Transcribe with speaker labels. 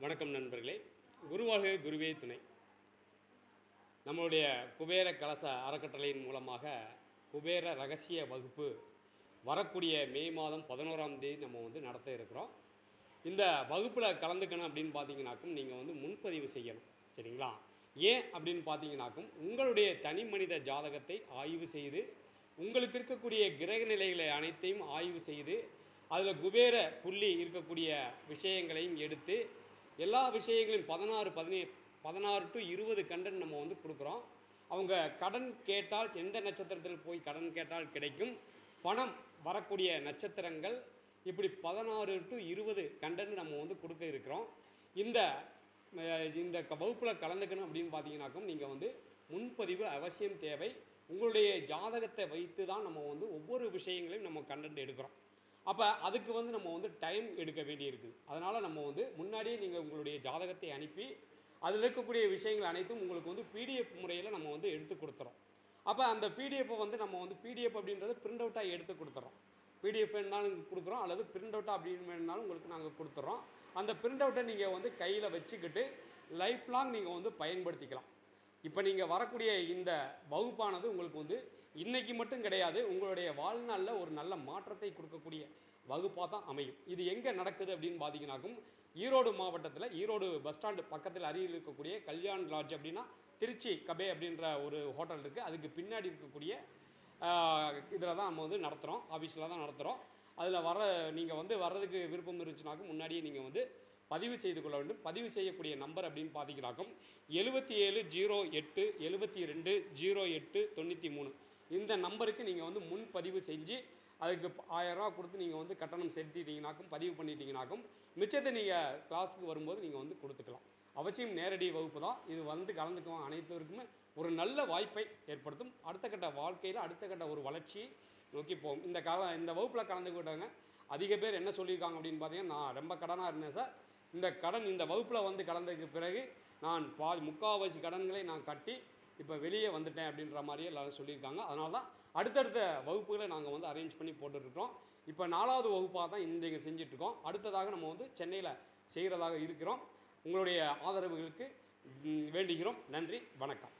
Speaker 1: வணக்கம் நண்பர்களே. குருவாழ்க குருவே துணை. நம்மளுடைய குபேர கலச அறக்கட்டளையின் மூலமாக குபேர ரகசிய வகுப்பு வரக்கூடிய மே மாதம் 11ஆம் தேதி நம்ம நடத்த இருக்கிறோம். இந்த வகுப்பில் கலந்துக்கணும் அப்படின்னு பார்த்தீங்கன்னாக்கும் நீங்கள் முன்பதிவு செய்யணும். சரிங்களா? ஏன் அப்படின்னு பார்த்தீங்கன்னாக்கும் உங்களுடைய தனி மனித ஜாதகத்தை ஆய்வு செய்து உங்களுக்கு இருக்கக்கூடிய கிரக நிலைகளை அனைத்தையும் ஆய்வு செய்து அதில் குபேர புள்ளி இருக்கக்கூடிய விஷயங்களையும் எடுத்து எல்லா விஷயங்களையும் 16 டு 20 கண்டென்ட் நம்ம கொடுக்குறோம். அவங்க கடன் கேட்டால் எந்த நட்சத்திரத்தில் போய் கடன் கேட்டால் கிடைக்கும், பணம் வரக்கூடிய நட்சத்திரங்கள், இப்படி 16 டு 20 கண்டென்ட் நம்ம கொடுக்க இருக்கிறோம். இந்த இந்த வகுப்பில் கலந்துக்கணும் அப்படின்னு பார்த்தீங்கன்னாக்கும் நீங்கள் முன்பதிவு அவசியம் தேவை. உங்களுடைய ஜாதகத்தை வைத்து தான் நம்ம ஒவ்வொரு விஷயங்களையும் நம்ம கண்டென்ட் எடுக்கிறோம். அப்போ அதுக்கு நம்ம டைம் எடுக்க வேண்டியிருக்குது. அதனால் நம்ம முன்னாடியே நீங்கள் உங்களுடைய ஜாதகத்தை அனுப்பி அதில் இருக்கக்கூடிய விஷயங்கள் அனைத்தும் உங்களுக்கு பிடிஎஃப் முறையில் நம்ம எடுத்து கொடுத்துறோம். அப்போ அந்த பிடிஎஃப்பை நம்ம பிடிஎஃப் அப்படின்றது பிரிண்ட் அவுட்டாக எடுத்து கொடுத்துறோம். பிடிஎஃப் வேணுனாலும் கொடுக்குறோம், அல்லது பிரிண்ட் அவுட்டாக அப்படின்னு வேணுனாலும் உங்களுக்கு நாங்கள் கொடுத்துட்றோம். அந்த பிரிண்ட் அவுட்டை நீங்கள் கையில் வச்சுக்கிட்டு லைஃப் லாங் நீங்கள் பயன்படுத்திக்கலாம். இப்போ நீங்கள் வரக்கூடிய இந்த வகுப்பானது உங்களுக்கு இன்றைக்கி மட்டும் கிடையாது, உங்களுடைய வாழ்நாளில் ஒரு நல்ல மாற்றத்தை கொடுக்கக்கூடிய வகுப்பாக தான் அமையும். இது எங்கே நடக்குது அப்படின்னு பார்த்தீங்கன்னாக்கும் ஈரோடு மாவட்டத்தில் ஈரோடு பஸ் ஸ்டாண்டு பக்கத்தில் அருகில் இருக்கக்கூடிய கல்யாண் லாட்ஜ் அப்படின்னா திருச்சி கபே அப்படின்ற ஒரு ஹோட்டல் இருக்குது. அதுக்கு பின்னாடி இருக்கக்கூடிய இதில் தான் நம்ம நடத்துகிறோம், ஆஃபீஸில் தான் நடத்துகிறோம். அதில் நீங்கள் வர்றதுக்கு விருப்பம் இருந்துச்சுனாக்கும் முன்னாடியே நீங்கள் பதிவு செய்து கொள்ள வேண்டும். பதிவு செய்யக்கூடிய நம்பர் அப்படின்னு பார்த்தீங்கன்னாக்கும் 7708 72 08 93 இந்த நம்பருக்கு நீங்கள் முன்பதிவு செஞ்சு அதுக்கு 1000 ரூபா கொடுத்து நீங்கள் கட்டணம் செலுத்திட்டீங்கனாக்கும், பதிவு பண்ணிட்டீங்கனாக்கும் மிச்சத்தை நீங்கள் கிளாஸுக்கு வரும்போது நீங்கள் கொடுத்துக்கலாம். அவசியம் நேரடி வகுப்பு தான் இது. கலந்துக்குவோம் அனைத்தவருக்குமே ஒரு நல்ல வாய்ப்பை ஏற்படுத்தும். அடுத்த கட்ட வாழ்க்கையில் அடுத்த கட்ட ஒரு வளர்ச்சியை நோக்கி போகும். இந்த வகுப்பில் கலந்துக்கிட்டவங்க அதிக பேர் என்ன சொல்லியிருக்காங்க அப்படின்னு பார்த்தீங்கன்னா, நான் ரொம்ப கடனாக இருந்தேன் சார், இந்த வகுப்பில் கலந்ததுக்கு பிறகு நான் முக்கால்வாசி கடன்களை நான் கட்டி இப்போ வெளியே வந்துட்டேன் அப்படின்ற மாதிரியே எல்லோரும் சொல்லியிருக்காங்க. அதனால தான் அடுத்தடுத்த வகுப்புகளை நாங்கள் அரேஞ்ச் பண்ணி போட்டுட்ருக்கோம். இப்போ 4வது வகுப்பாக தான் இன்றைக்கு செஞ்சிட்ருக்கோம். அடுத்ததாக நம்ம சென்னையில் செய்கிறதாக இருக்கிறோம். உங்களுடைய ஆதரவுகளுக்கு வேண்டுகிறோம். நன்றி, வணக்கம்.